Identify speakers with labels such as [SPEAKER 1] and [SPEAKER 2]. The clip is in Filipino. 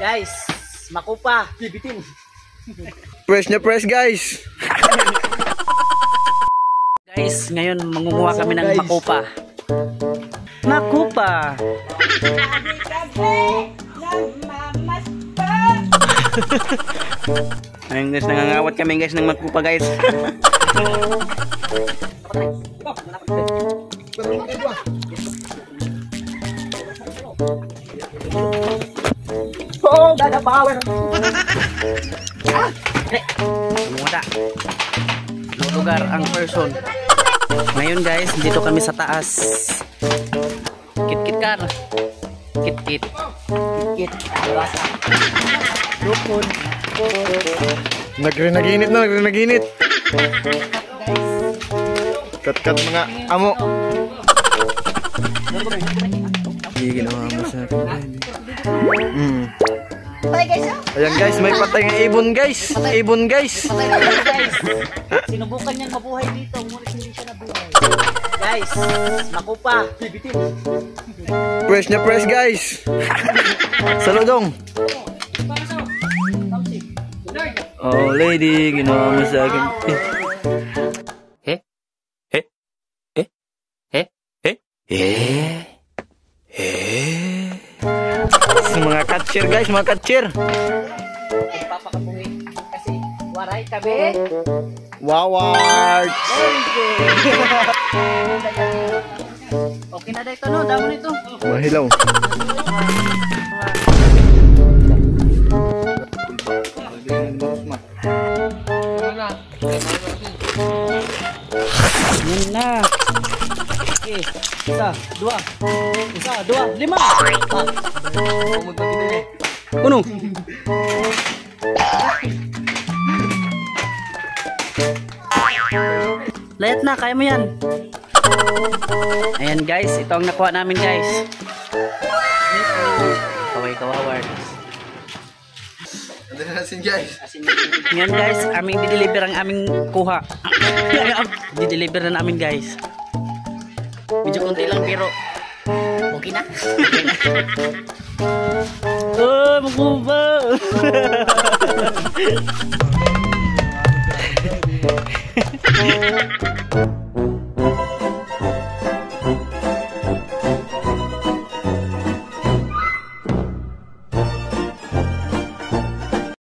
[SPEAKER 1] Guys, makupa. Bibitin.
[SPEAKER 2] Fresh na fresh guys.
[SPEAKER 1] Guys, ngayon mangunguha kami ng makupa. Makupa. Ayun guys, nangangawat kami guys ng makupa guys. Oh, dada power. Muda. Lugar ang person. Ngayon guys, dito kami sa taas. Kit-kit kar. Kit-kit. Kit-kit. Rupon.
[SPEAKER 2] Nagrinaginit na, nagrinaginit. Kat-kat mga amo. Hindi ginawa mo sa akin. Ayan guys, may patay ng ibon guys. Ibon guys.
[SPEAKER 1] Sinubukan niyang mabuhay dito, ngunit hindi siya nabuhay. Guys, makupa.
[SPEAKER 2] Fresh na fresh guys. Saludong. Oh lady, ginawa mo sa akin. Mga catcher guys, mga catcher.
[SPEAKER 1] Papakabuhi kasi waray kabe.
[SPEAKER 2] Waward.
[SPEAKER 1] Okay na dito no, damo nito.
[SPEAKER 2] Mahilaw.
[SPEAKER 1] Yan na. Okay. Isa, dua, lima. Uno. Layat na, kaya mo yan. Ayan guys, ito ang nakuha namin guys. Kaway kawawar. Ngayon guys, aming dideliver ang aming kuha. Dideliver na namin guys. Medyo konti lang pero okay na. Oh, makuba.